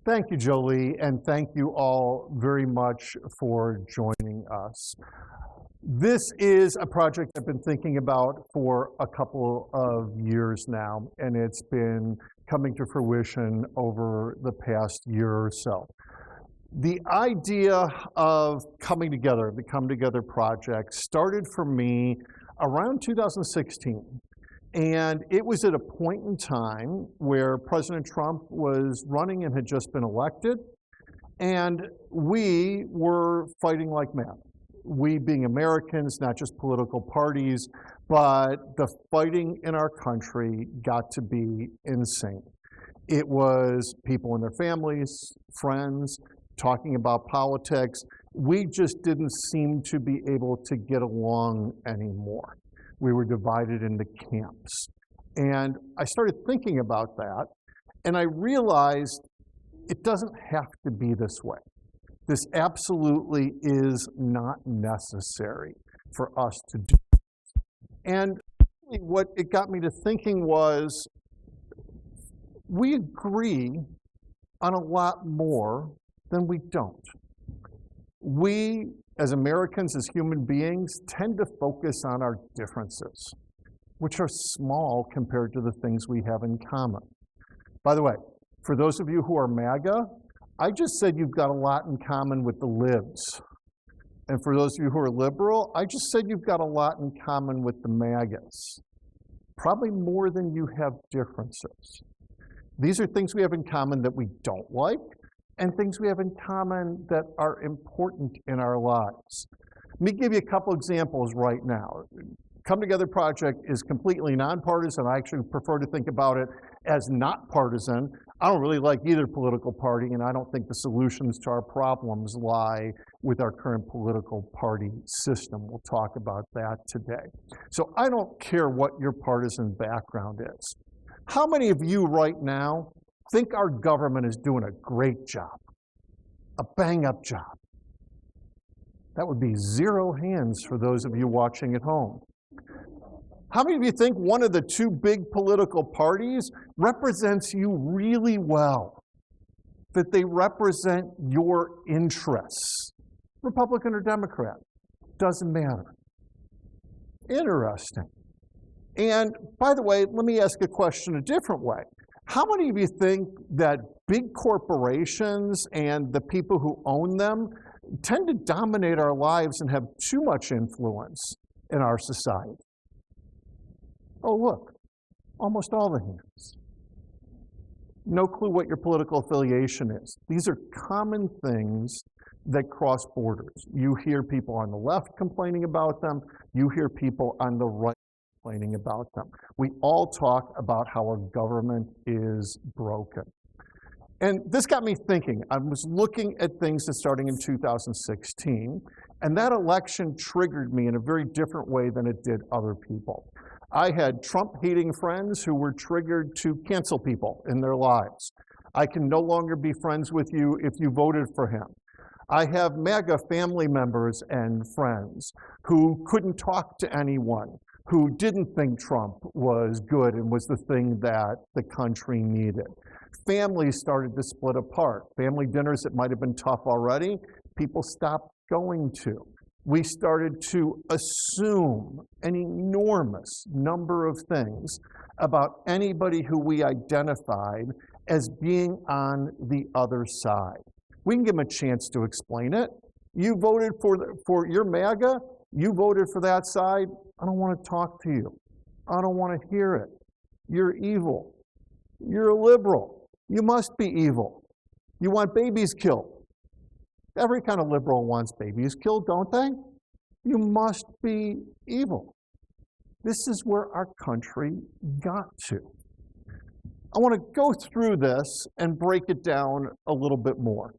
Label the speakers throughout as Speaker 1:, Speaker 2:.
Speaker 1: Thank you, Jolie, and thank you all very much for joining us. This is a project I've been thinking about for a couple of years now, and it's been coming to fruition over the past year or so. The idea of coming together, the Come Together project, started for me around 2016. And it was at a point in time where President Trump was running and had just been elected, and we were fighting like mad. We being Americans, not just political parties, but the fighting in our country got to be insane. It was people and their families, friends, talking about politics. We just didn't seem to be able to get along anymore. We were divided into camps. And I started thinking about that, and I realized it doesn't have to be this way. This absolutely is not necessary for us to do. And what it got me to thinking was, we agree on a lot more than we don't. We, as Americans, as human beings, tend to focus on our differences, which are small compared to the things we have in common. By the way, for those of you who are MAGA, I just said you've got a lot in common with the libs. And for those of you who are liberal, I just said you've got a lot in common with the MAGAs. Probably more than you have differences. These are things we have in common that we don't like, and things we have in common that are important in our lives. Let me give you a couple examples right now. Come Together Project is completely nonpartisan. I actually prefer to think about it as not partisan. I don't really like either political party, and I don't think the solutions to our problems lie with our current political party system. We'll talk about that today. So I don't care what your partisan background is. How many of you right now think our government is doing a great job, a bang-up job? That would be 0 hands for those of you watching at home. How many of you think one of the two big political parties represents you really well, that they represent your interests? Republican or Democrat, doesn't matter. Interesting. And by the way, let me ask a question a different way. How many of you think that big corporations and the people who own them tend to dominate our lives and have too much influence in our society? Oh, look, almost all the hands. No clue what your political affiliation is. These are common things that cross borders. You hear people on the left complaining about them. You hear people on the right complaining about them. We all talk about how our government is broken. And this got me thinking. I was looking at things starting in 2016, and that election triggered me in a very different way than it did other people. I had Trump-hating friends who were triggered to cancel people in their lives. I can no longer be friends with you if you voted for him. I have MAGA family members and friends who couldn't talk to anyone, who didn't think Trump was good and was the thing that the country needed. Families started to split apart. Family dinners that might have been tough already, people stopped going to. We started to assume an enormous number of things about anybody who we identified as being on the other side. We can give them a chance to explain it. You voted for your MAGA, you voted for that side. I don't want to talk to you. I don't want to hear it. You're evil. You're a liberal. You must be evil. You want babies killed. Every kind of liberal wants babies killed, don't they? You must be evil. This is where our country got to. I want to go through this and break it down a little bit more.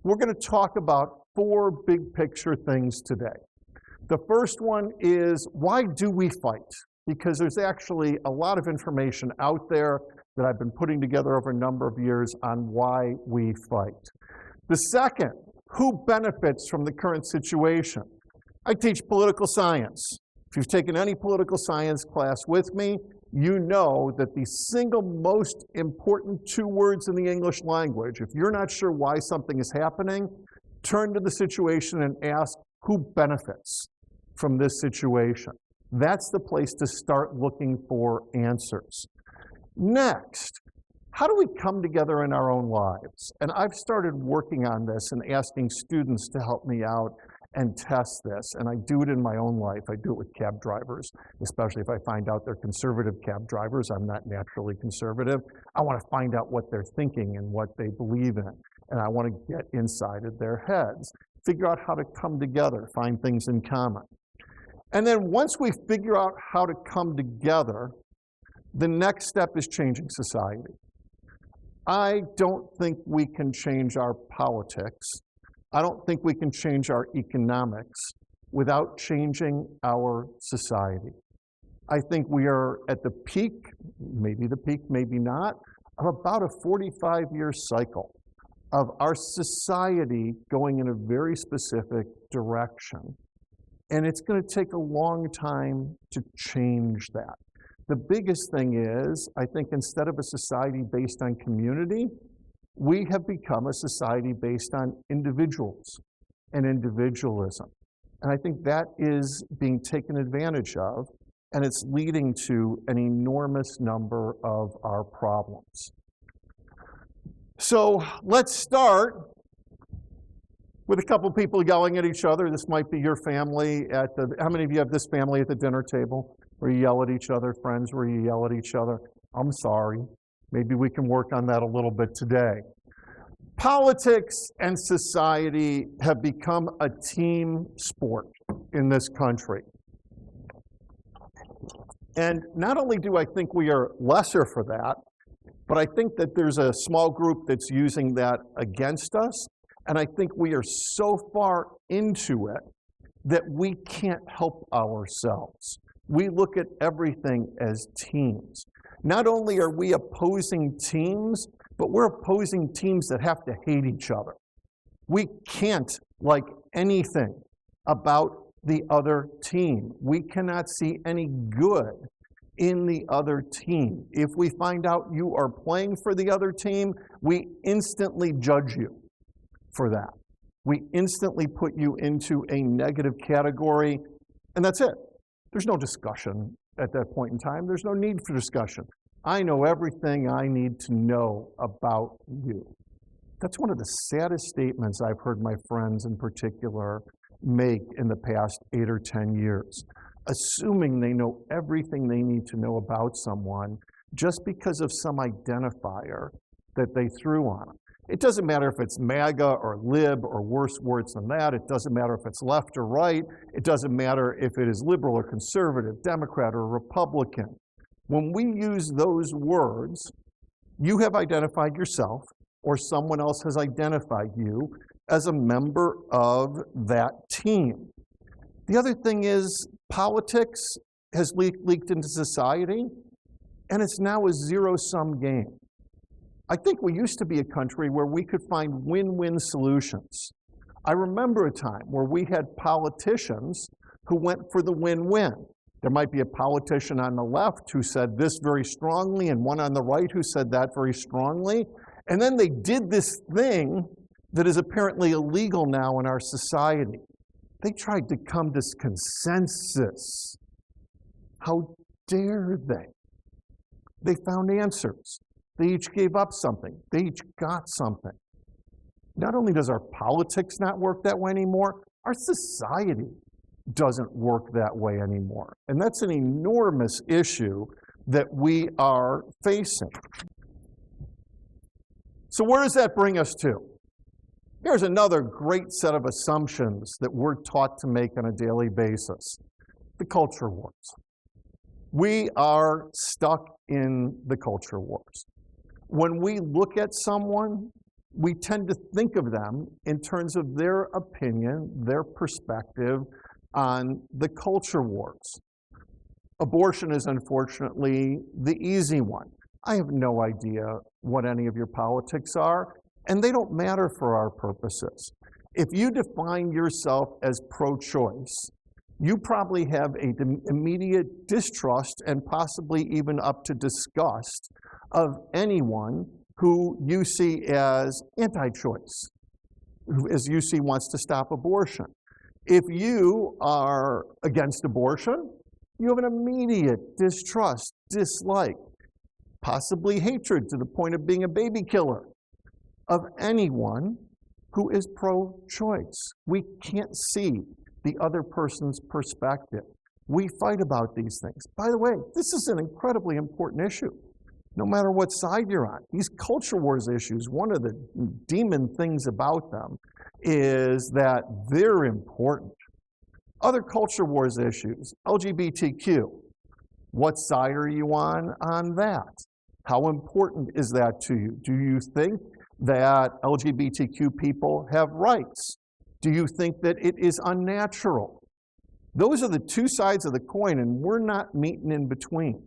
Speaker 1: We're going to talk about 4 big picture things today. The first one is, why do we fight? Because there's actually a lot of information out there that I've been putting together over a number of years on why we fight. The second, who benefits from the current situation? I teach political science. If you've taken any political science class with me, you know that the single most important two words in the English language, if you're not sure why something is happening, turn to the situation and ask who benefits from this situation. That's the place to start looking for answers. Next, how do we come together in our own lives? And I've started working on this and asking students to help me out and test this. And I do it in my own life. I do it with cab drivers, especially if I find out they're conservative cab drivers. I'm not naturally conservative. I want to find out what they're thinking and what they believe in. And I want to get inside of their heads, figure out how to come together, find things in common. And then once we figure out how to come together, the next step is changing society. I don't think we can change our politics. I don't think we can change our economics without changing our society. I think we are at the peak, maybe not, of about a 45-year cycle of our society going in a very specific direction. And it's going to take a long time to change that. The biggest thing is, I think instead of a society based on community, we have become a society based on individuals and individualism. And I think that is being taken advantage of, and it's leading to an enormous number of our problems. So let's start with a couple people yelling at each other. This might be your family at the, how many of you have this family at the dinner table? Where you yell at each other, friends where you yell at each other? I'm sorry. Maybe we can work on that a little bit today. Politics and society have become a team sport in this country. And not only do I think we are lesser for that, but I think that there's a small group that's using that against us. And I think we are so far into it that we can't help ourselves. We look at everything as teams. Not only are we opposing teams, but we're opposing teams that have to hate each other. We can't like anything about the other team. We cannot see any good in the other team. If we find out you are playing for the other team, we instantly judge you for that. We instantly put you into a negative category, and that's it. There's no discussion at that point in time. There's no need for discussion. I know everything I need to know about you. That's one of the saddest statements I've heard my friends in particular make in the past 8 or 10 years, assuming they know everything they need to know about someone just because of some identifier that they threw on them. It doesn't matter if it's MAGA or lib or worse words than that. It doesn't matter if it's left or right. It doesn't matter if it is liberal or conservative, Democrat or Republican. When we use those words, you have identified yourself or someone else has identified you as a member of that team. The other thing is politics has leaked into society, and it's now a zero-sum game. I think we used to be a country where we could find win-win solutions. I remember a time where we had politicians who went for the win-win. There might be a politician on the left who said this very strongly and one on the right who said that very strongly. And then they did this thing that is apparently illegal now in our society. They tried to come to consensus. How dare they? They found answers. They each gave up something. They each got something. Not only does our politics not work that way anymore, our society doesn't work that way anymore. And that's an enormous issue that we are facing. So where does that bring us to? Here's another great set of assumptions that we're taught to make on a daily basis. The culture wars. We are stuck in the culture wars. When we look at someone, we tend to think of them in terms of their opinion, their perspective on the culture wars. Abortion is unfortunately the easy one. I have no idea what any of your politics are, and they don't matter for our purposes. If you define yourself as pro-choice, You probably have an immediate distrust and possibly even up to disgust of anyone who you see as anti-choice, who as you see wants to stop abortion. If you are against abortion, you have an immediate distrust, dislike, possibly hatred to the point of being a baby killer of anyone who is pro-choice. We can't see the other person's perspective. We fight about these things. By the way, this is an incredibly important issue, no matter what side you're on. These culture wars issues, one of the demon things about them is that they're important. Other culture wars issues, LGBTQ, what side are you on that? How important is that to you? Do you think that LGBTQ people have rights? Do you think that it is unnatural? Those are the two sides of the coin, and we're not meeting in between.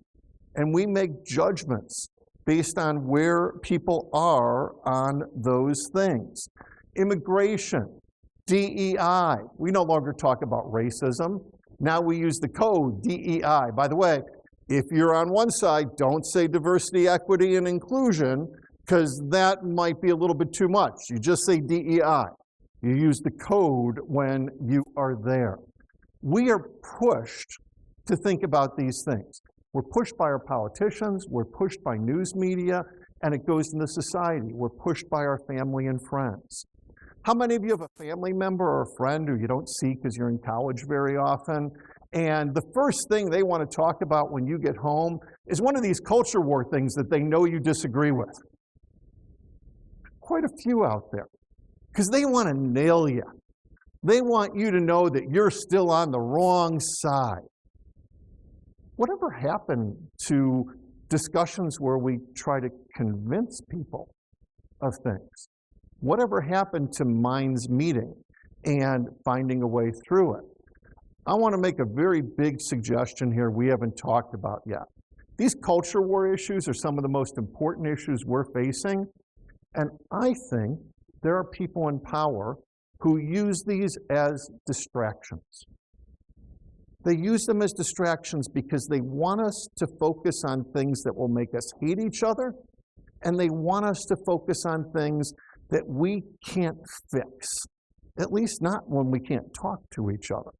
Speaker 1: And we make judgments based on where people are on those things. Immigration, DEI. We no longer talk about racism. Now we use the code, DEI. By the way, if you're on one side, don't say diversity, equity, and inclusion, because that might be a little bit too much. You just say DEI. You use the code when you are there. We are pushed to think about these things. We're pushed by our politicians, we're pushed by news media, and it goes into society. We're pushed by our family and friends. How many of you have a family member or a friend who you don't see because you're in college very often, and the first thing they want to talk about when you get home is one of these culture war things that they know you disagree with? Quite a few out there, because they want to nail you. They want you to know that you're still on the wrong side. Whatever happened to discussions where we try to convince people of things? Whatever happened to minds meeting and finding a way through it? I want to make a very big suggestion here we haven't talked about yet. These culture war issues are some of the most important issues we're facing, and I think there are people in power who use these as distractions. They use them as distractions because they want us to focus on things that will make us hate each other, and they want us to focus on things that we can't fix, at least not when we can't talk to each other.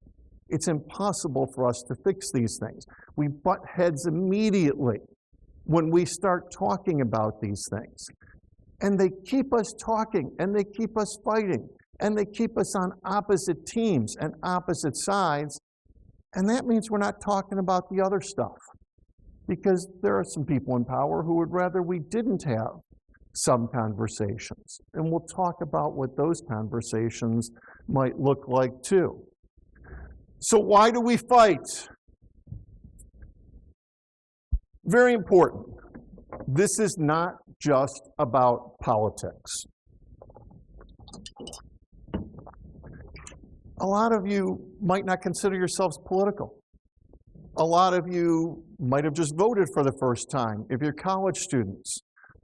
Speaker 1: It's impossible for us to fix these things. We butt heads immediately when we start talking about these things. And they keep us talking, and they keep us fighting, and they keep us on opposite teams and opposite sides. And that means we're not talking about the other stuff, because there are some people in power who would rather we didn't have some conversations. And we'll talk about what those conversations might look like too. So why do we fight? Very important. This is not just about politics. A lot of you might not consider yourselves political. A lot of you might have just voted for the first time. If you're college students,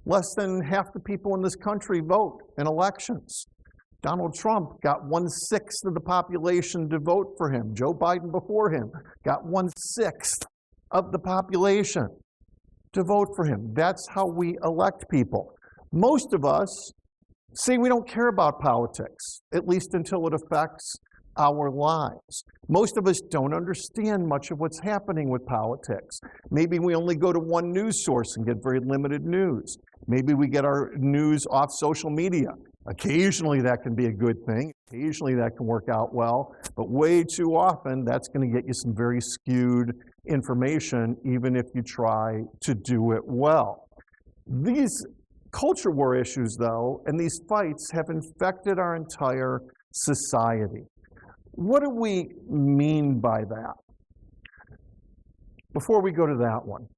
Speaker 1: less than half the people in this country vote in elections. Donald Trump got 1/6 of the population to vote for him. Joe Biden before him got 1/6 of the population to vote for him. That's how we elect people. Most of us say we don't care about politics, at least until it affects our lives. Most of us don't understand much of what's happening with politics. Maybe we only go to one news source and get very limited news. Maybe we get our news off social media. Occasionally that can be a good thing. Occasionally that can work out well. But way too often that's going to get you some very skewed information, even if you try to do it well. These culture war issues, though, and these fights have infected our entire society. What do we mean by that? Before we go to that one,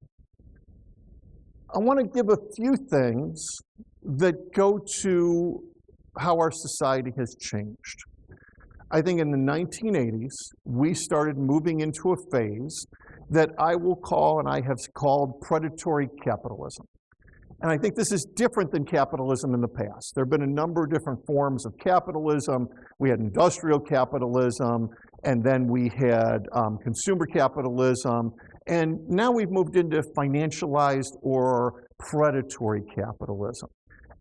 Speaker 1: I want to give a few things that go to how our society has changed. I think in the 1980s, we started moving into a phase that I will call, and I have called, predatory capitalism. And I think this is different than capitalism in the past. There have been a number of different forms of capitalism. We had industrial capitalism, and then we had consumer capitalism, and now we've moved into financialized or predatory capitalism.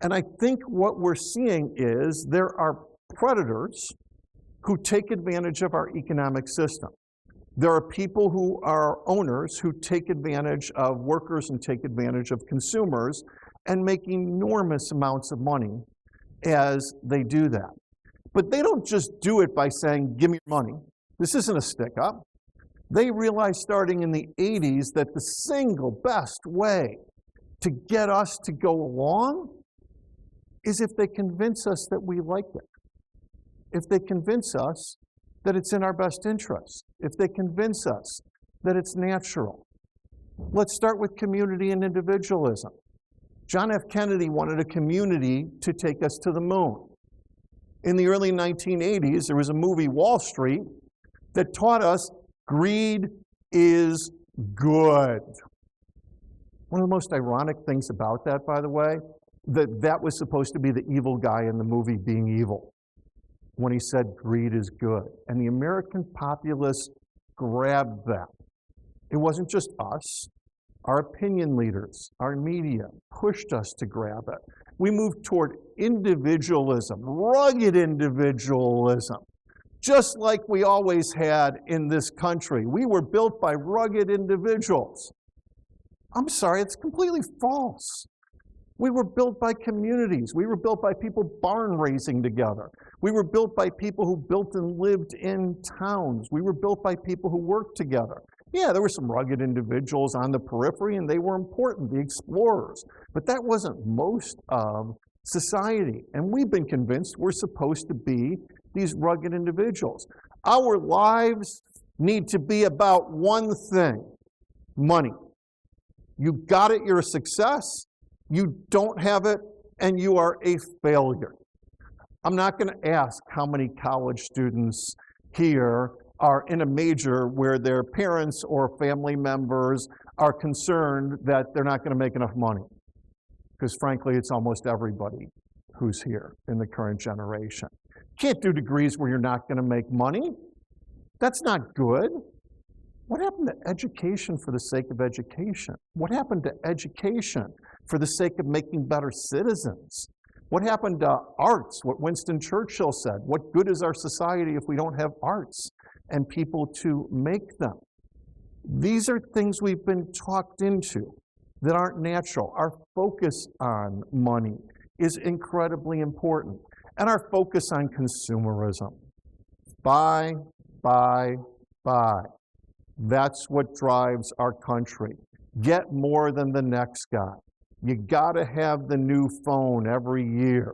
Speaker 1: And I think what we're seeing is there are predators who take advantage of our economic system. There are people who are owners who take advantage of workers and take advantage of consumers and make enormous amounts of money as they do that. But they don't just do it by saying, give me your money. This isn't a stick-up. They realized starting in the 80s that the single best way to get us to go along is if they convince us that we like it. If they convince us that it's in our best interest. If they convince us that it's natural. Let's start with community and individualism. John F. Kennedy wanted a community to take us to the moon. In the early 1980s, there was a movie, Wall Street, that taught us greed is good. One of the most ironic things about that, by the way, that was supposed to be the evil guy in the movie being evil when he said greed is good. And the American populace grabbed that. It wasn't just us. Our opinion leaders, our media pushed us to grab it. We moved toward individualism, rugged individualism, just like we always had in this country. We were built by rugged individuals. I'm sorry, it's completely false. We were built by communities. We were built by people barn raising together. We were built by people who built and lived in towns. We were built by people who worked together. Yeah, there were some rugged individuals on the periphery, and they were important, the explorers. But that wasn't most of society. And we've been convinced we're supposed to be these rugged individuals. Our lives need to be about one thing: money. You got it, you're a success. You don't have it, and you are a failure. I'm not going to ask how many college students here are in a major where their parents or family members are concerned that they're not going to make enough money. Because frankly, it's almost everybody who's here in the current generation. Can't do degrees where you're not going to make money. That's not good. What happened to education for the sake of education? What happened to education for the sake of making better citizens? What happened to arts? What Winston Churchill said, what good is our society if we don't have arts and people to make them? These are things we've been talked into that aren't natural. Our focus on money is incredibly important, and our focus on consumerism. Buy, buy, buy. That's what drives our country. Get more than the next guy. You got to have the new phone every year.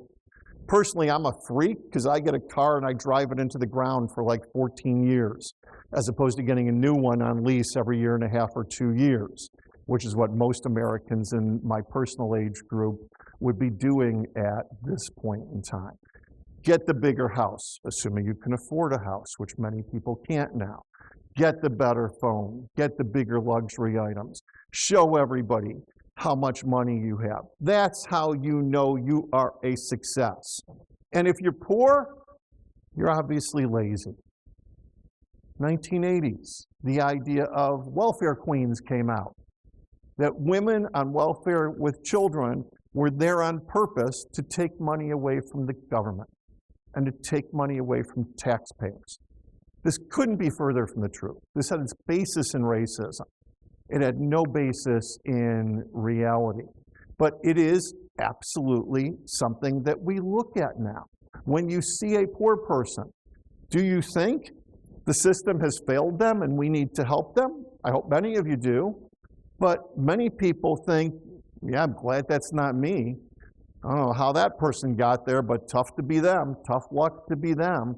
Speaker 1: Personally, I'm a freak because I get a car and I drive it into the ground for like 14 years, as opposed to getting a new one on lease every year and a half or 2 years, which is what most Americans in my personal age group would be doing at this point in time. Get the bigger house, assuming you can afford a house, which many people can't now. Get the better phone, get the bigger luxury items. Show everybody how much money you have. That's how you know you are a success. And if you're poor, you're obviously lazy. 1980s, the idea of welfare queens came out. That women on welfare with children were there on purpose to take money away from the government and to take money away from taxpayers. This couldn't be further from the truth. This had its basis in racism. It had no basis in reality. But it is absolutely something that we look at now. When you see a poor person, do you think the system has failed them and we need to help them? I hope many of you do. But many people think, yeah, I'm glad that's not me. I don't know how that person got there, but tough to be them, tough luck to be them.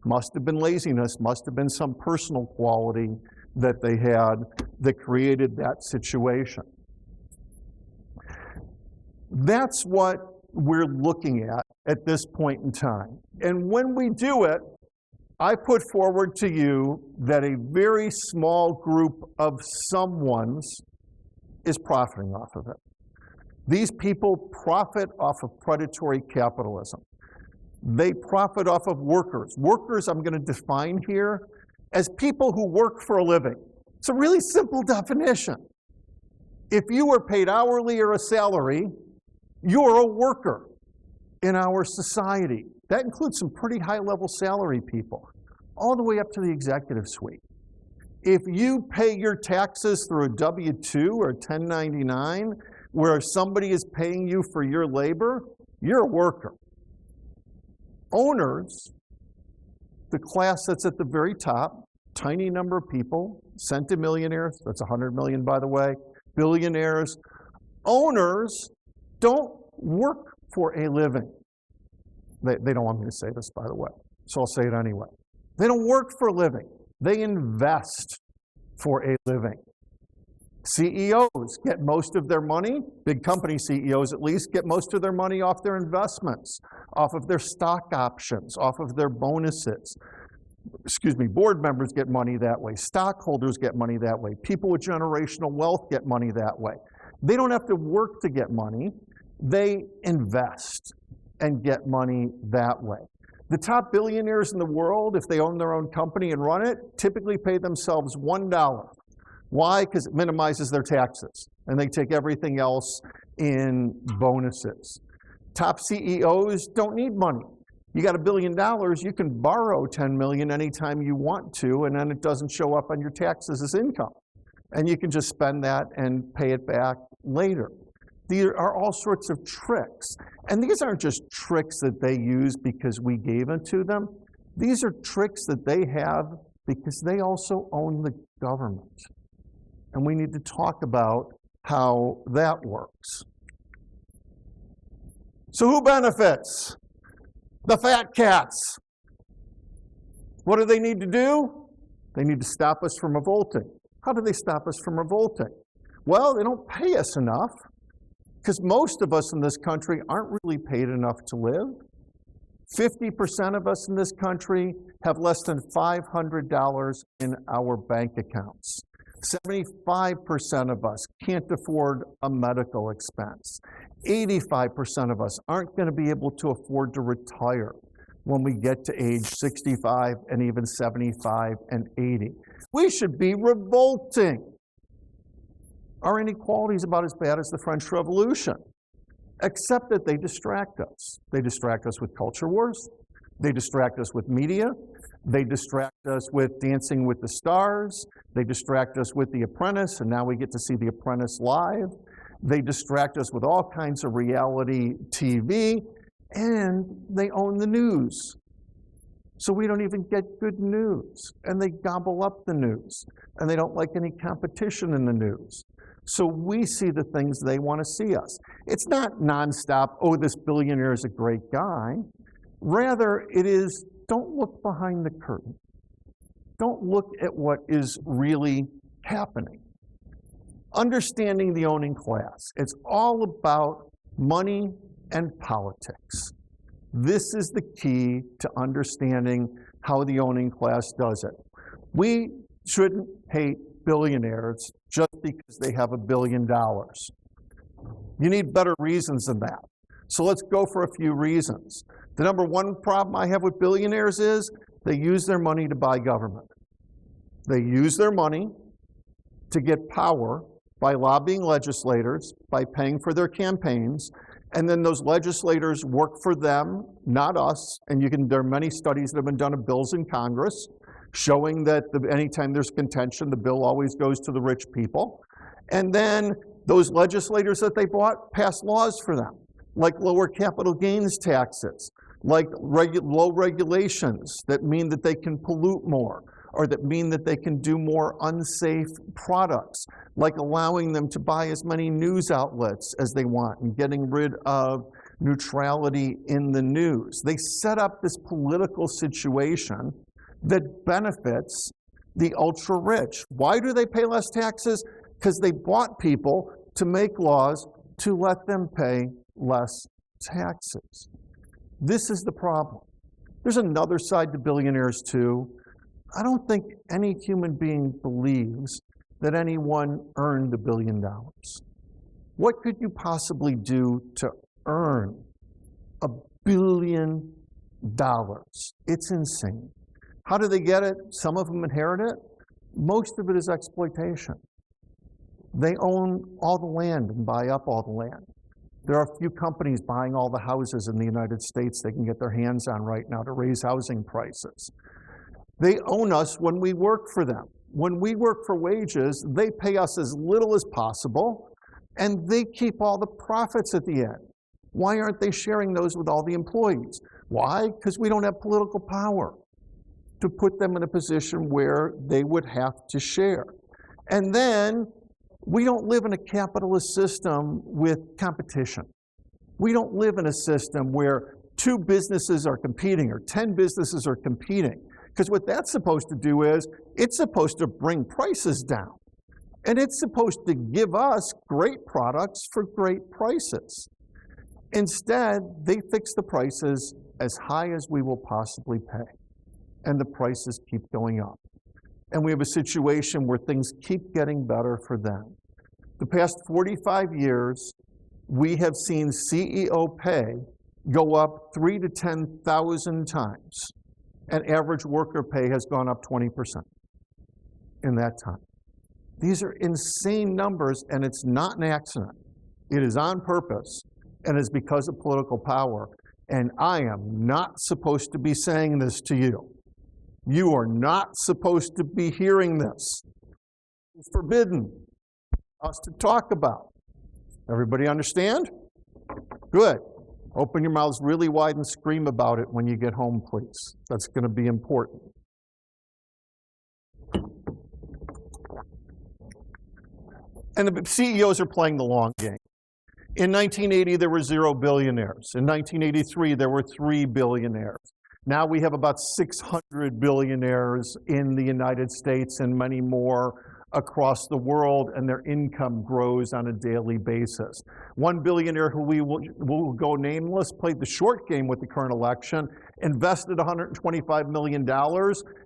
Speaker 1: Must have been laziness, must have been some personal quality that they had that created that situation. That's what we're looking at this point in time. And when we do it, I put forward to you that a very small group of someones is profiting off of it. These people profit off of predatory capitalism. They profit off of workers. Workers, I'm going to define here, as people who work for a living. It's a really simple definition. If you are paid hourly or a salary, you're a worker in our society. That includes some pretty high-level salary people, all the way up to the executive suite. If you pay your taxes through a W-2 or 1099, where somebody is paying you for your labor, you're a worker. Owners, the class that's at the very top, tiny number of people, centimillionaires, that's 100 million by the way, billionaires. Owners don't work for a living. They don't want me to say this, by the way, so I'll say it anyway. They don't work for a living. They invest for a living. CEOs get most of their money, big company CEOs at least, get most of their money off their investments, off of their stock options, off of their bonuses. Board members get money that way. Stockholders get money that way. People with generational wealth get money that way. They don't have to work to get money. They invest and get money that way. The top billionaires in the world, if they own their own company and run it, typically pay themselves $1. Why? Because it minimizes their taxes, and they take everything else in bonuses. Top CEOs don't need money. You got $1 billion, you can borrow $10 million anytime you want to, and then it doesn't show up on your taxes as income. And you can just spend that and pay it back later. These are all sorts of tricks. And these aren't just tricks that they use because we gave it to them. These are tricks that they have because they also own the government. And we need to talk about how that works. So who benefits? The fat cats. What do they need to do? They need to stop us from revolting. How do they stop us from revolting? Well, they don't pay us enough, because most of us in this country aren't really paid enough to live. 50% of us in this country have less than $500 in our bank accounts. 75% of us can't afford a medical expense. 85% of us aren't going to be able to afford to retire when we get to age 65 and even 75 and 80. We should be revolting. Our inequality is about as bad as the French Revolution, except that they distract us. They distract us with culture wars. They distract us with media. They distract us with Dancing with the Stars. They distract us with The Apprentice, and now we get to see The Apprentice live. They distract us with all kinds of reality TV, and they own the news. So we don't even get good news, and they gobble up the news, and they don't like any competition in the news. So we see the things they want to see us. It's not nonstop, oh, this billionaire is a great guy. Rather, it is, don't look behind the curtain. Don't look at what is really happening. Understanding the owning class. It's all about money and politics. This is the key to understanding how the owning class does it. We shouldn't hate billionaires just because they have $1 billion. You need better reasons than that. So let's go for a few reasons. The number one problem I have with billionaires is they use their money to buy government. They use their money to get power by lobbying legislators, by paying for their campaigns, and then those legislators work for them, not us. And there are many studies that have been done of bills in Congress showing that anytime there's contention, the bill always goes to the rich people. And then those legislators that they bought pass laws for them, like lower capital gains taxes, like low regulations that mean that they can pollute more, or that mean that they can do more unsafe products, like allowing them to buy as many news outlets as they want and getting rid of neutrality in the news. They set up this political situation that benefits the ultra-rich. Why do they pay less taxes? Because they bought people to make laws to let them pay less taxes. This is the problem. There's another side to billionaires too. I don't think any human being believes that anyone earned $1 billion. What could you possibly do to earn $1 billion? It's insane. How do they get it? Some of them inherit it. Most of it is exploitation. They own all the land and buy up all the land. There are a few companies buying all the houses in the United States they can get their hands on right now to raise housing prices. They own us when we work for them. When we work for wages, they pay us as little as possible, and they keep all the profits at the end. Why aren't they sharing those with all the employees? Why? Because we don't have political power to put them in a position where they would have to share. And then we don't live in a capitalist system with competition. We don't live in a system where 2 businesses are competing or 10 businesses are competing. Because what that's supposed to do is, it's supposed to bring prices down. And it's supposed to give us great products for great prices. Instead, they fix the prices as high as we will possibly pay. And the prices keep going up. And we have a situation where things keep getting better for them. The past 45 years, we have seen CEO pay go up 3,000 to 10,000 times. And average worker pay has gone up 20% in that time. These are insane numbers, and it's not an accident. It is on purpose, and it's because of political power. And I am not supposed to be saying this to you. You are not supposed to be hearing this. It's forbidden us to talk about. Everybody understand? Good. Open your mouths really wide and scream about it when you get home, please. That's going to be important. And the CEOs are playing the long game. In 1980, there were 0 billionaires. In 1983, there were 3 billionaires. Now we have about 600 billionaires in the United States and many more across the world, and their income grows on a daily basis. One billionaire who we will go nameless played the short game with the current election, invested $125 million,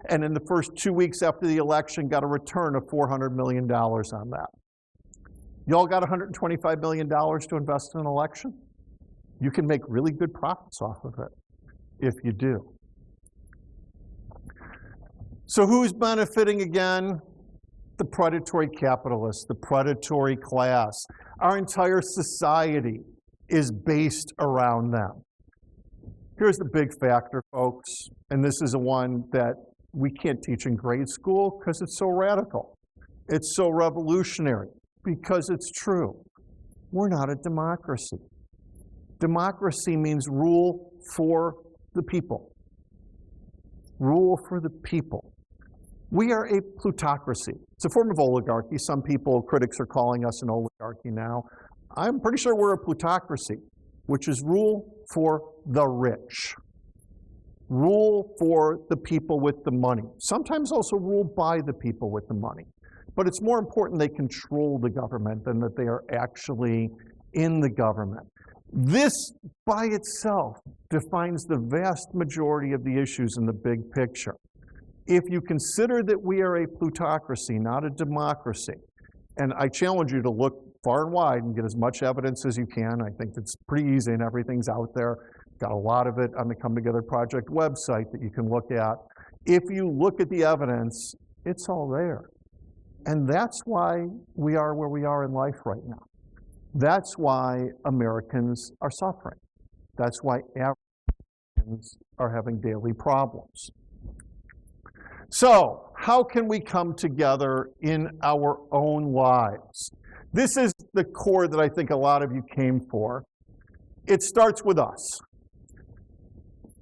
Speaker 1: and in the first 2 weeks after the election got a return of $400 million on that. Y'all got $125 million to invest in an election? You can make really good profits off of it if you do. So who's benefiting again? The predatory capitalists, the predatory class. Our entire society is based around them. Here's the big factor, folks, and this is a one that we can't teach in grade school because it's so radical. It's so revolutionary because it's true. We're not a democracy. Democracy means rule for the people. Rule for the people. We are a plutocracy. It's a form of oligarchy. Some people, critics, are calling us an oligarchy now. I'm pretty sure we're a plutocracy, which is rule for the rich. Rule for the people with the money. Sometimes also rule by the people with the money. But it's more important they control the government than that they are actually in the government. This by itself defines the vast majority of the issues in the big picture. If you consider that we are a plutocracy, not a democracy, and I challenge you to look far and wide and get as much evidence as you can. I think it's pretty easy and everything's out there. Got a lot of it on the Come Together Project website that you can look at. If you look at the evidence, it's all there. And that's why we are where we are in life right now. That's why Americans are suffering. That's why Americans are having daily problems. So, how can we come together in our own lives? This is the core that I think a lot of you came for. It starts with us.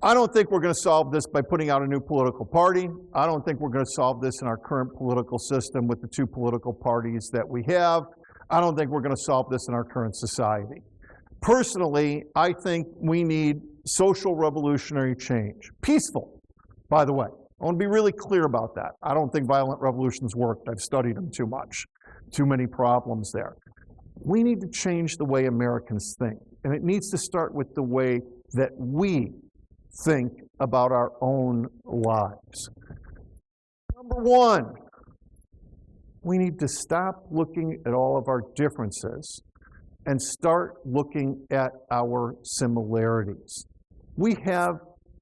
Speaker 1: I don't think we're going to solve this by putting out a new political party. I don't think we're going to solve this in our current political system with the 2 political parties that we have. I don't think we're going to solve this in our current society. Personally, I think we need social revolutionary change. Peaceful, by the way. I want to be really clear about that. I don't think violent revolutions work. I've studied them too much. Too many problems there. We need to change the way Americans think. And it needs to start with the way that we think about our own lives. Number 1, we need to stop looking at all of our differences and start looking at our similarities. We have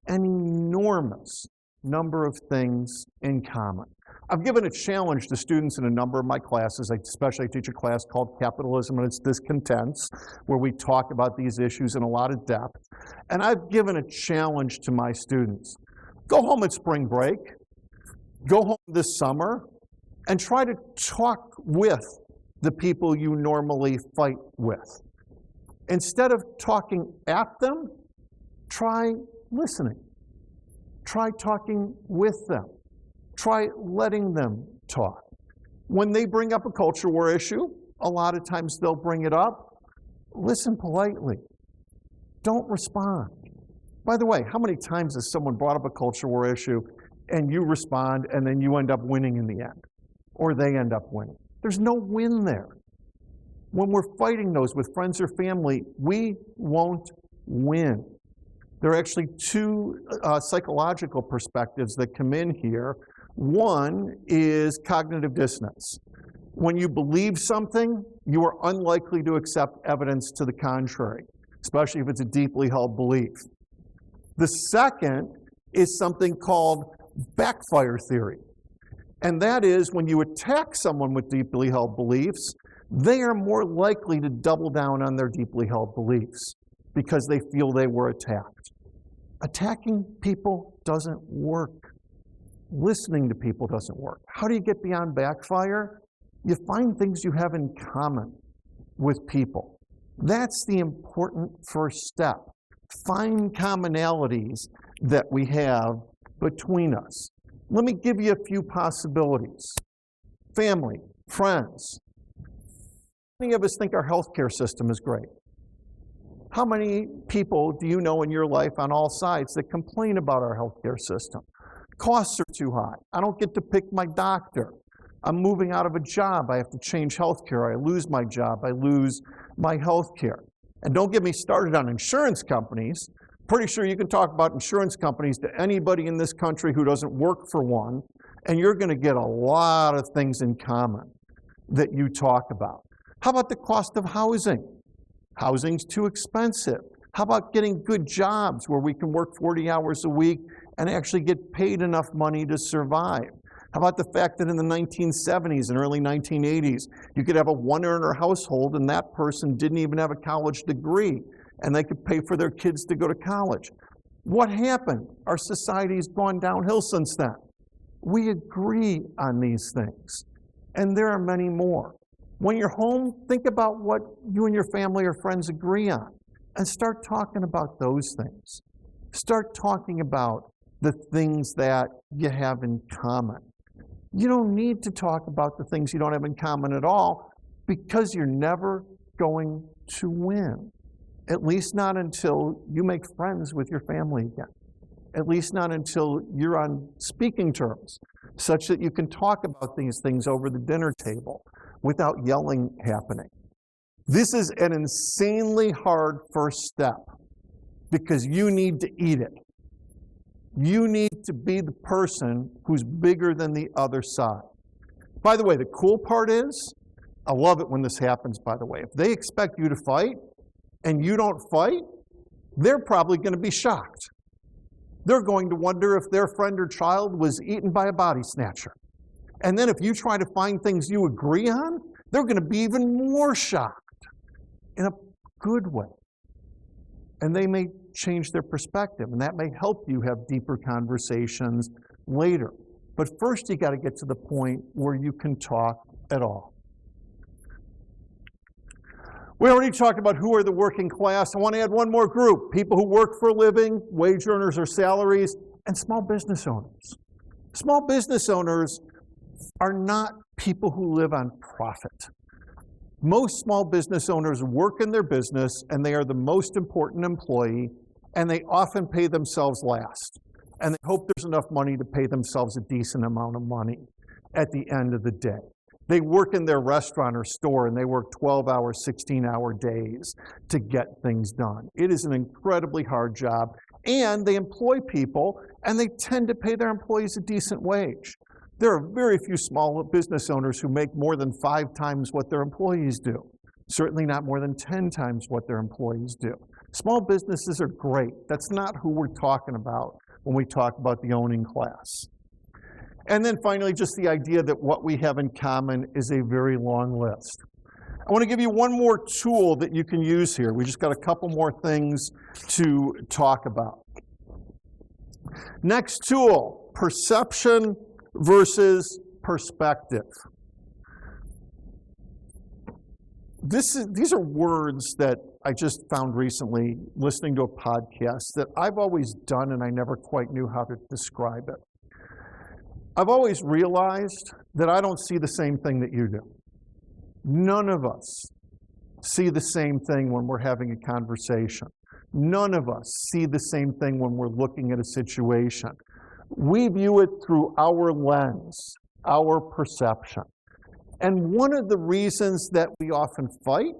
Speaker 1: an enormous number of things in common. I've given a challenge to students in a number of my classes. I teach a class called Capitalism and Its Discontents, where we talk about these issues in a lot of depth. And I've given a challenge to my students. Go home at spring break, go home this summer, and try to talk with the people you normally fight with. Instead of talking at them, try listening. Try talking with them. Try letting them talk. When they bring up a culture war issue, a lot of times they'll bring it up. Listen politely. Don't respond. By the way, how many times has someone brought up a culture war issue and you respond and then you end up winning in the end? Or they end up winning? There's no win there. When we're fighting those with friends or family, we won't win. There are actually two psychological perspectives that come in here. One is cognitive dissonance. When you believe something, you are unlikely to accept evidence to the contrary, especially if it's a deeply held belief. The second is something called backfire theory. And that is when you attack someone with deeply held beliefs, they are more likely to double down on their deeply held beliefs because they feel they were attacked. Attacking people doesn't work. Listening to people doesn't work. How do you get beyond backfire? You find things you have in common with people. That's the important first step. Find commonalities that we have between us. Let me give you a few possibilities. Family, friends. How many of us think our healthcare system is great? How many people do you know in your life on all sides that complain about our healthcare system? Costs are too high. I don't get to pick my doctor. I'm moving out of a job. I have to change healthcare. I lose my job. I lose my healthcare. And don't get me started on insurance companies. Pretty sure you can talk about insurance companies to anybody in this country who doesn't work for one, and you're going to get a lot of things in common that you talk about. How about the cost of housing? Housing's too expensive. How about getting good jobs where we can work 40 hours a week and actually get paid enough money to survive? How about the fact that in the 1970s and early 1980s, you could have a one-earner household and that person didn't even have a college degree and they could pay for their kids to go to college? What happened? Our society's gone downhill since then. We agree on these things, and there are many more. When you're home, think about what you and your family or friends agree on and start talking about those things. Start talking about the things that you have in common. You don't need to talk about the things you don't have in common at all because you're never going to win. At least not until you make friends with your family again. At least not until you're on speaking terms, such that you can talk about these things over the dinner table without yelling happening. This is an insanely hard first step because you need to eat it. You need to be the person who's bigger than the other side. By the way, the cool part is, I love it when this happens, by the way. If they expect you to fight and you don't fight, they're probably going to be shocked. They're going to wonder if their friend or child was eaten by a body snatcher. And then if you try to find things you agree on, they're going to be even more shocked in a good way. And they may change their perspective, and that may help you have deeper conversations later. But first, you got to get to the point where you can talk at all. We already talked about who are the working class. I want to add one more group: people who work for a living, wage earners or salaries, and small business owners. Small business owners are not people who live on profit. Most small business owners work in their business, and they are the most important employee, and they often pay themselves last. And they hope there's enough money to pay themselves a decent amount of money at the end of the day. They work in their restaurant or store, and they work 12-hour, 16-hour days to get things done. It is an incredibly hard job, and they employ people, and they tend to pay their employees a decent wage. There are very few small business owners who make more than 5 times what their employees do. Certainly not more than 10 times what their employees do. Small businesses are great. That's not who we're talking about when we talk about the owning class. And then finally, just the idea that what we have in common is a very long list. I want to give you one more tool that you can use here. We just got a couple more things to talk about. Next tool, perception versus perspective. These are words that I just found recently listening to a podcast that I've always done and I never quite knew how to describe it. I've always realized that I don't see the same thing that you do. None of us see the same thing when we're having a conversation. None of us see the same thing when we're looking at a situation. We view it through our lens, our perception. And one of the reasons that we often fight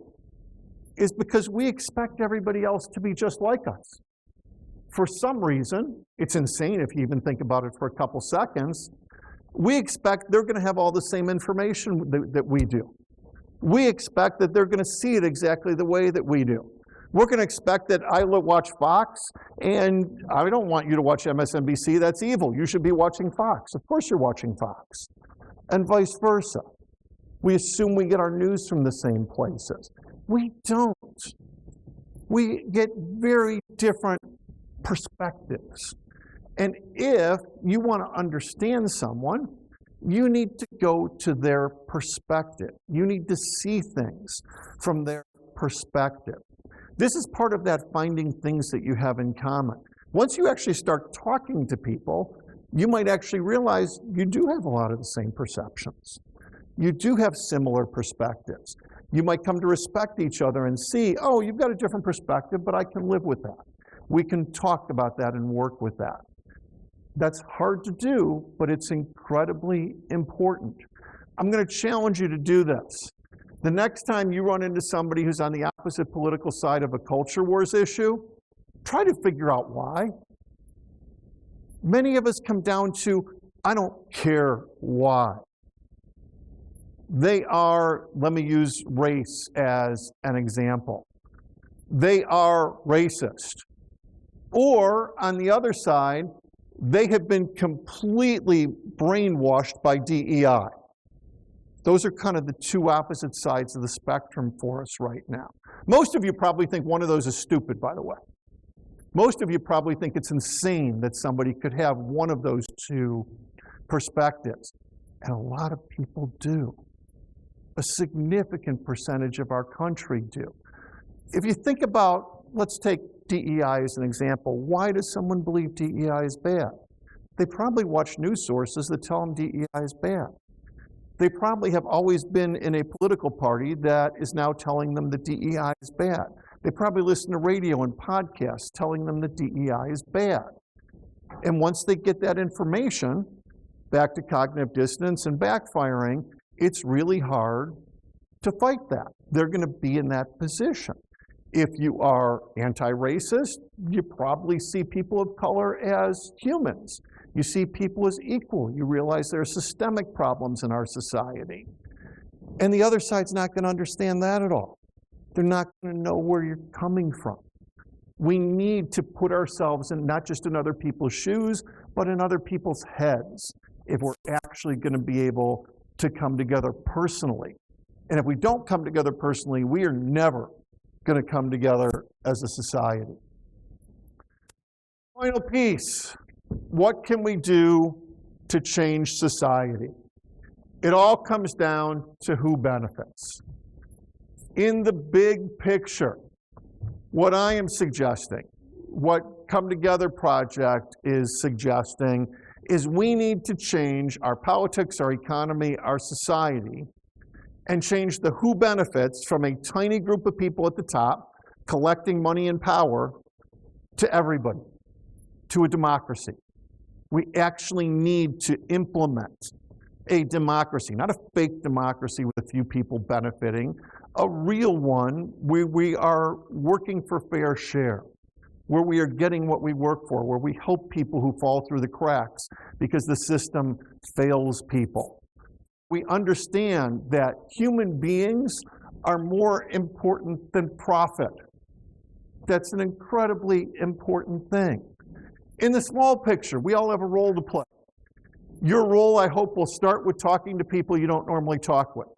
Speaker 1: is because we expect everybody else to be just like us. For some reason, it's insane if you even think about it for a couple seconds, we expect they're going to have all the same information that we do. We expect that they're going to see it exactly the way that we do. We're going to expect that I watch Fox, and I don't want you to watch MSNBC. That's evil. You should be watching Fox. Of course you're watching Fox. And vice versa. We assume we get our news from the same places. We don't. We get very different perspectives. And if you want to understand someone, you need to go to their perspective. You need to see things from their perspective. This is part of that finding things that you have in common. Once you actually start talking to people, you might actually realize you do have a lot of the same perceptions. You do have similar perspectives. You might come to respect each other and see, oh, you've got a different perspective, but I can live with that. We can talk about that and work with that. That's hard to do, but it's incredibly important. I'm going to challenge you to do this. The next time you run into somebody who's on the opposite political side of a culture wars issue, try to figure out why. Many of us come down to, I don't care why. They are, let me use race as an example. They are racist. Or, on the other side, they have been completely brainwashed by DEI. Those are kind of the two opposite sides of the spectrum for us right now. Most of you probably think one of those is stupid, by the way. Most of you probably think it's insane that somebody could have one of those two perspectives. And a lot of people do. A significant percentage of our country do. If you think about, let's take DEI as an example. Why does someone believe DEI is bad? They probably watch news sources that tell them DEI is bad. They probably have always been in a political party that is now telling them that DEI is bad. They probably listen to radio and podcasts telling them that DEI is bad. And once they get that information, back to cognitive dissonance and backfiring, it's really hard to fight that. They're going to be in that position. If you are anti-racist, you probably see people of color as humans. You see people as equal. You realize there are systemic problems in our society. And the other side's not going to understand that at all. They're not going to know where you're coming from. We need to put ourselves in not just in other people's shoes, but in other people's heads if we're actually going to be able to come together personally. And if we don't come together personally, we are never going to come together as a society. Final piece. What can we do to change society? It all comes down to who benefits. In the big picture, what I am suggesting, what Come Together Project is suggesting, is we need to change our politics, our economy, our society, and change the who benefits from a tiny group of people at the top collecting money and power to everybody, to a democracy. We actually need to implement a democracy, not a fake democracy with a few people benefiting, a real one where we are working for fair share, where we are getting what we work for, where we help people who fall through the cracks because the system fails people. We understand that human beings are more important than profit. That's an incredibly important thing. In the small picture, we all have a role to play. Your role, I hope, will start with talking to people you don't normally talk with.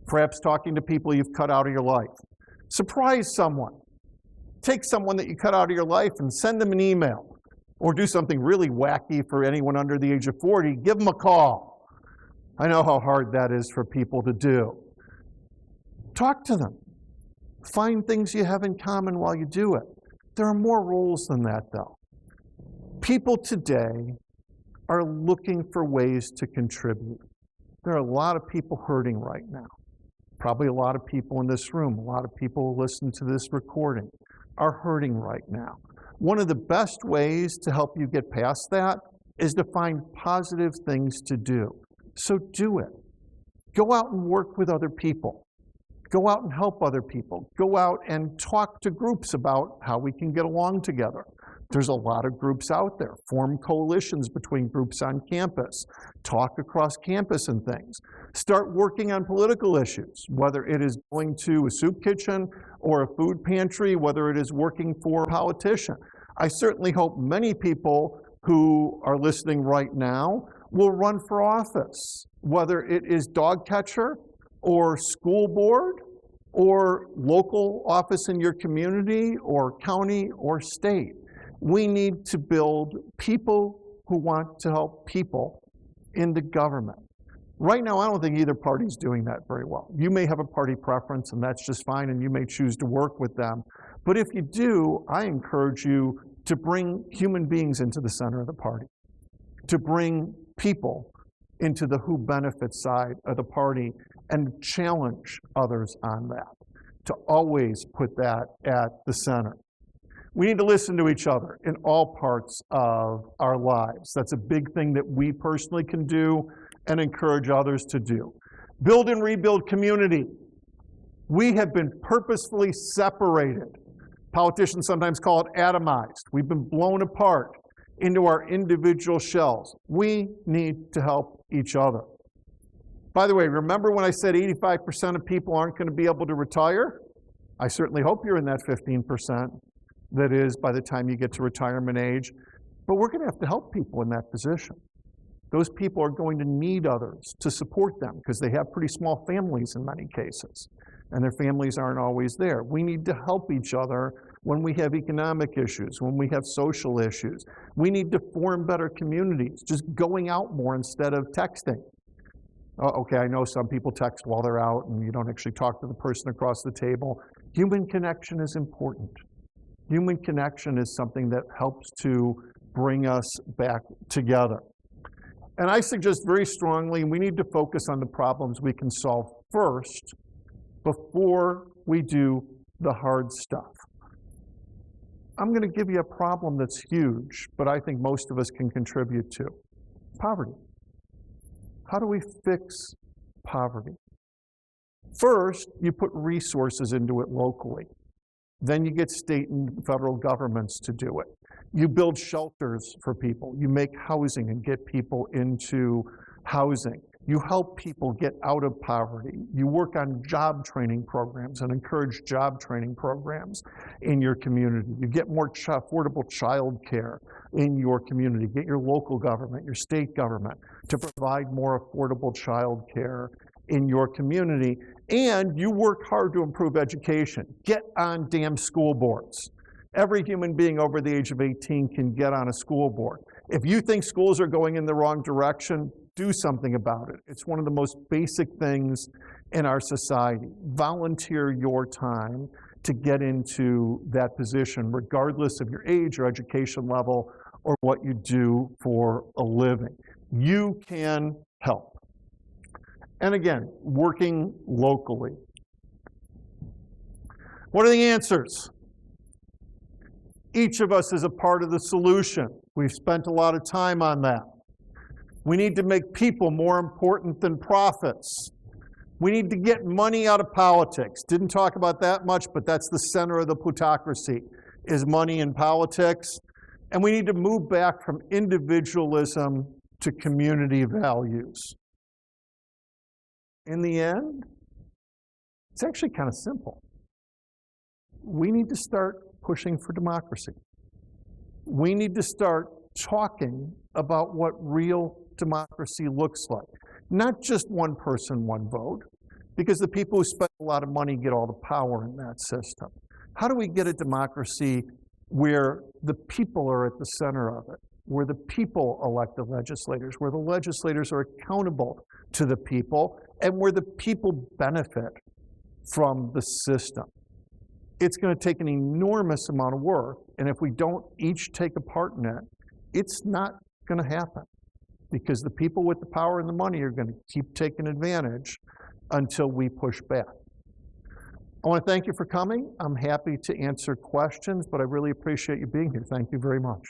Speaker 1: Perhaps talking to people you've cut out of your life. Surprise someone. Take someone that you cut out of your life and send them an email. Or do something really wacky for anyone under the age of 40, give them a call. I know how hard that is for people to do. Talk to them. Find things you have in common while you do it. There are more roles than that, though. People today are looking for ways to contribute. There are a lot of people hurting right now. Probably a lot of people in this room, a lot of people who listen to this recording are hurting right now. One of the best ways to help you get past that is to find positive things to do. So do it. Go out and work with other people. Go out and help other people. Go out and talk to groups about how we can get along together. There's a lot of groups out there. Form coalitions between groups on campus. Talk across campus and things. Start working on political issues, whether it is going to a soup kitchen or a food pantry, whether it is working for a politician. I certainly hope many people who are listening right now will run for office, whether it is dog catcher or school board or local office in your community or county or state. We need to build people who want to help people into government. Right now, I don't think either party is doing that very well. You may have a party preference, and that's just fine, and you may choose to work with them. But if you do, I encourage you to bring human beings into the center of the party, to bring people into the who benefits side of the party and challenge others on that, to always put that at the center. We need to listen to each other in all parts of our lives. That's a big thing that we personally can do and encourage others to do. Build and rebuild community. We have been purposefully separated. Politicians sometimes call it atomized. We've been blown apart into our individual shells. We need to help each other. By the way, remember when I said 85% of people aren't going to be able to retire? I certainly hope you're in that 15%. That is, by the time you get to retirement age. But we're going to have to help people in that position. Those people are going to need others to support them because they have pretty small families in many cases, and their families aren't always there. We need to help each other when we have economic issues, when we have social issues. We need to form better communities, just going out more instead of texting. Okay, I know some people text while they're out and you don't actually talk to the person across the table. Human connection is important. Human connection is something that helps to bring us back together. And I suggest very strongly we need to focus on the problems we can solve first before we do the hard stuff. I'm going to give you a problem that's huge, but I think most of us can contribute to. Poverty. How do we fix poverty? First, you put resources into it locally. Then you get state and federal governments to do it. You build shelters for people. You make housing and get people into housing. You help people get out of poverty. You work on job training programs and encourage job training programs in your community. You get more affordable child care in your community. Get your local government, your state government to provide more affordable child care in your community. And you work hard to improve education. Get on damn school boards. Every human being over the age of 18 can get on a school board. If you think schools are going in the wrong direction, do something about it. It's one of the most basic things in our society. Volunteer your time to get into that position, regardless of your age or education level or what you do for a living. You can help. And again, working locally. What are the answers? Each of us is a part of the solution. We've spent a lot of time on that. We need to make people more important than profits. We need to get money out of politics. Didn't talk about that much, but that's the center of the plutocracy, is money in politics. And we need to move back from individualism to community values. In the end, it's actually kind of simple. We need to start pushing for democracy. We need to start talking about what real democracy looks like. Not just one person, one vote, because the people who spend a lot of money get all the power in that system. How do we get a democracy where the people are at the center of it, where the people elect the legislators, where the legislators are accountable to the people, and where the people benefit from the system? It's going to take an enormous amount of work, and if we don't each take a part in it, it's not going to happen, because the people with the power and the money are going to keep taking advantage until we push back. I want to thank you for coming. I'm happy to answer questions, but I really appreciate you being here. Thank you very much.